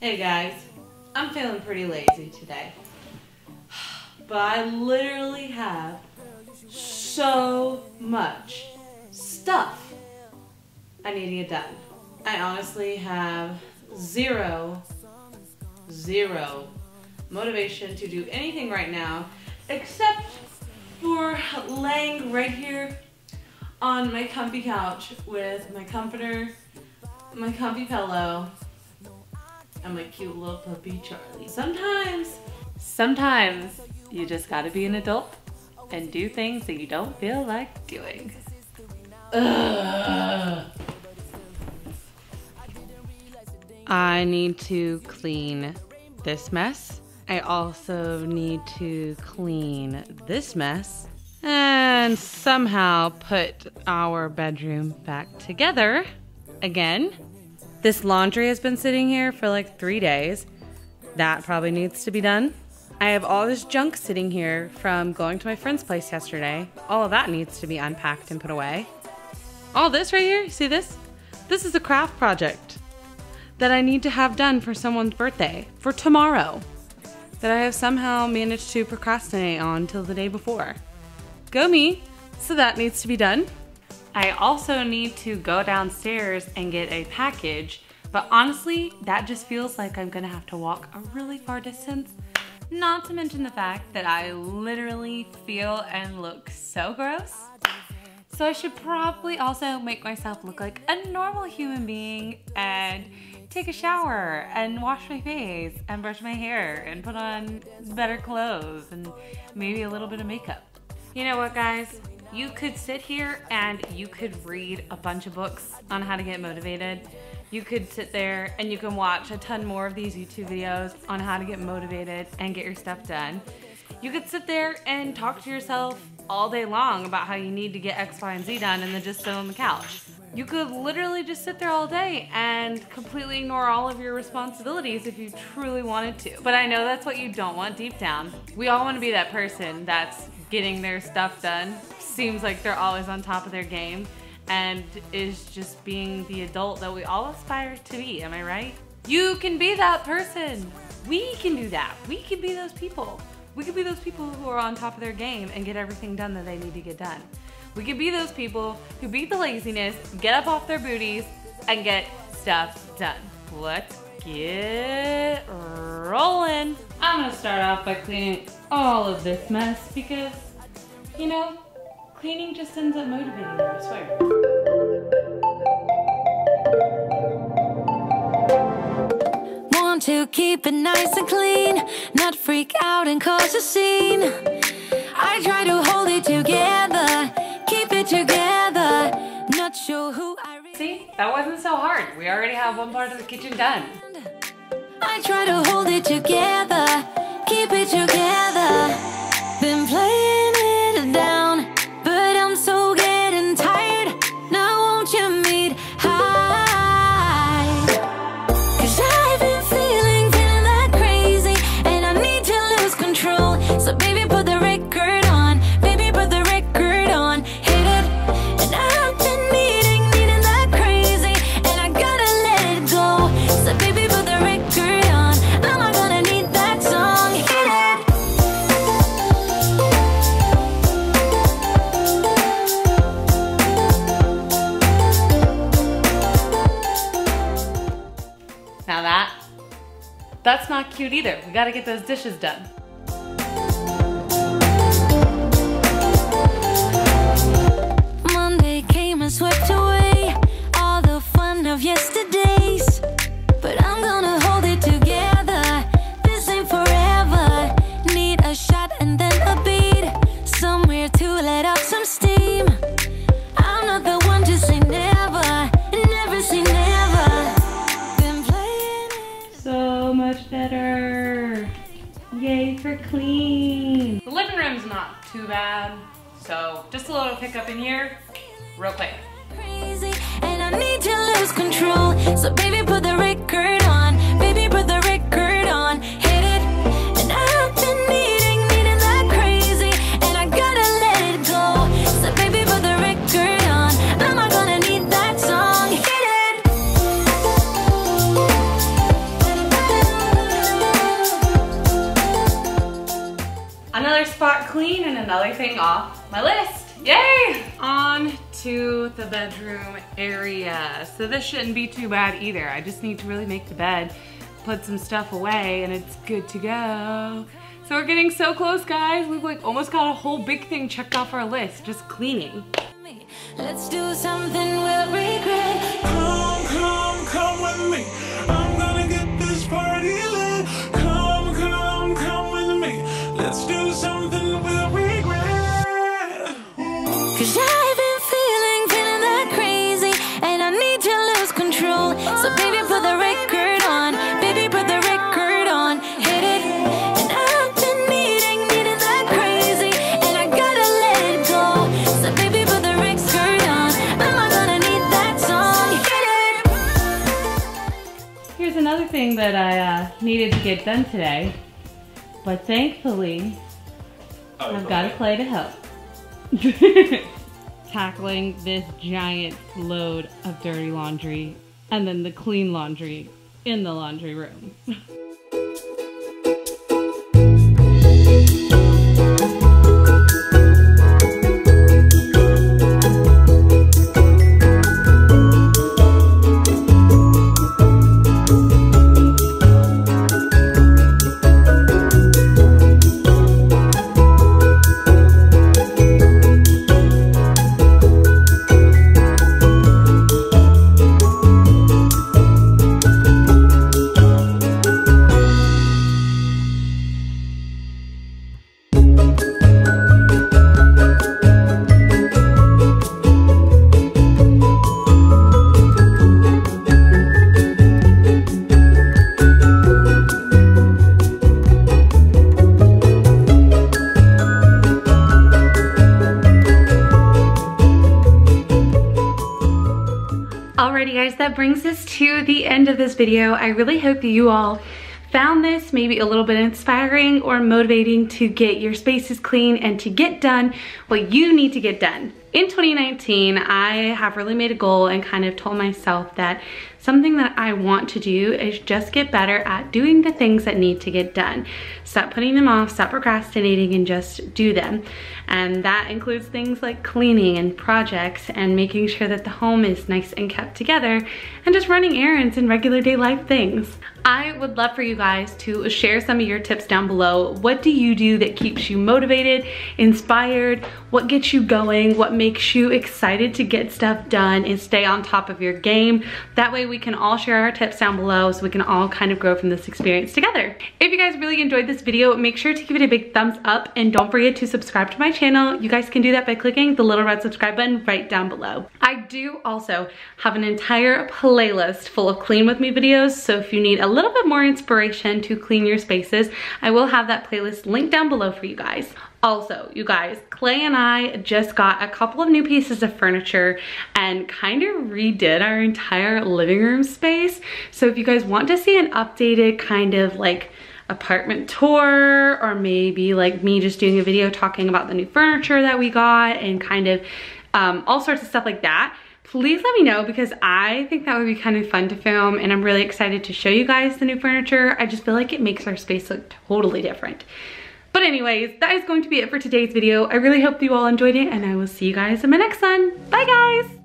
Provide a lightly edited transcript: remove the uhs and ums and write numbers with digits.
Hey guys, I'm feeling pretty lazy today, but I literally have so much stuff I need to get done. I honestly have zero motivation to do anything right now except for laying right here on my comfy couch with my comforter, my comfy pillow, and my cute little puppy Charlie. Sometimes you just gotta be an adult and do things that you don't feel like doing. Ugh. I need to clean this mess. I also need to clean this mess and somehow put our bedroom back together again. This laundry has been sitting here for like 3 days. That probably needs to be done. I have all this junk sitting here from going to my friend's place yesterday. All of that needs to be unpacked and put away. All this right here, see this? This is a craft project that I need to have done for someone's birthday, for tomorrow, that I have somehow managed to procrastinate on till the day before. Go me, so that needs to be done. I also need to go downstairs and get a package, but honestly, that just feels like I'm gonna have to walk a really far distance, not to mention the fact that I literally feel and look so gross. So I should probably also make myself look like a normal human being and take a shower and wash my face and brush my hair and put on better clothes and maybe a little bit of makeup. You know what, guys? You could sit here and you could read a bunch of books on how to get motivated. You could sit there and you can watch a ton more of these YouTube videos on how to get motivated and get your stuff done. You could sit there and talk to yourself all day long about how you need to get X, Y, and Z done and then just sit on the couch. You could literally just sit there all day and completely ignore all of your responsibilities if you truly wanted to. But I know that's what you don't want deep down. We all want to be that person that's getting their stuff done, seems like they're always on top of their game, and is just being the adult that we all aspire to be, am I right? You can be that person. We can do that. We can be those people. We could be those people who are on top of their game and get everything done that they need to get done. We could be those people who beat the laziness, get up off their booties, and get stuff done. Let's get rolling. I'm gonna start off by cleaning all of this mess because, you know, cleaning just ends up motivating you, I swear. Want to keep it nice and clean, not freak out and cause a scene. I try to hold it together, keep it together, not sure who I really. See, that wasn't so hard. We already have one part of the kitchen done. I try to hold it together, keep it together. Been playing it down, but I'm so getting tired. Now won't you meet high? 'Cause I've been feeling that crazy, and I need to lose control. So baby, put the record on, baby, put the record on, hit it. And I've been needing that crazy, and I gotta let it go. So baby, put the record on, I'm not gonna need that song, hit it. Now that's not cute either. We gotta get those dishes done. Monday came and swept away all the fun of yesterdays, but I'm gonna hold it together. This ain't forever. Need a shot and then a beat, somewhere to let off some steam. I'm not the one to say never, never say never. Been playing it So much better. Yay for clean. The living room's not too bad, so just a little hiccup in here, real quick. crazy, and I need to lose control. So baby, put the record on, baby, put the record on, hit it. And I've been needing that crazy, and I gotta let it go. So baby, put the record on, I'm not gonna need that song, hit it. another thing off my list. Yay! On to the bedroom area. So this shouldn't be too bad either. I just need to really make the bed, put some stuff away, and it's good to go. So we're getting so close, guys. We've like almost got a whole big thing checked off our list, just cleaning. Let's do something we'll regret. Come with me. I'm gonna get this party lit. Come with me. Let's do something we'll regret. 'Cause I've been feeling that crazy, and I need to lose control. So baby, put the record on. Baby, put the record on. Hit it. And I've been needing that crazy, and I gotta let it go. So baby, put the record on. I'm not gonna need that song. Hit it. Here's another thing that I needed to get done today, but thankfully, I've got a play to help. Tackling this giant load of dirty laundry and then the clean laundry in the laundry room. Alrighty guys, that brings us to the end of this video. I really hope that you all found this maybe a little bit inspiring or motivating to get your spaces clean and to get done what you need to get done. In 2019, I have really made a goal and kind of told myself that something that I want to do is just get better at doing the things that need to get done. Stop putting them off, stop procrastinating, and just do them. And that includes things like cleaning and projects and making sure that the home is nice and kept together and just running errands and regular day life things. I would love for you guys to share some of your tips down below. What do you do that keeps you motivated, inspired? What gets you going? What makes you excited to get stuff done and stay on top of your game? That way we can all share our tips down below so we can all kind of grow from this experience together. If you guys really enjoyed this video, make sure to give it a big thumbs up and don't forget to subscribe to my channel. You guys can do that by clicking the little red subscribe button right down below. I do also have an entire playlist full of clean with me videos, so if you need a little bit more inspiration to clean your spaces, I will have that playlist linked down below for you guys. Also, you guys, Clay and I just got a couple of new pieces of furniture and kind of redid our entire living room space. So if you guys want to see an updated kind of like apartment tour, or maybe like me just doing a video talking about the new furniture that we got and kind of all sorts of stuff like that, please let me know, because I think that would be kind of fun to film and I'm really excited to show you guys the new furniture. I just feel like it makes our space look totally different. But anyways, that is going to be it for today's video. I really hope you all enjoyed it and I will see you guys in my next one. Bye guys!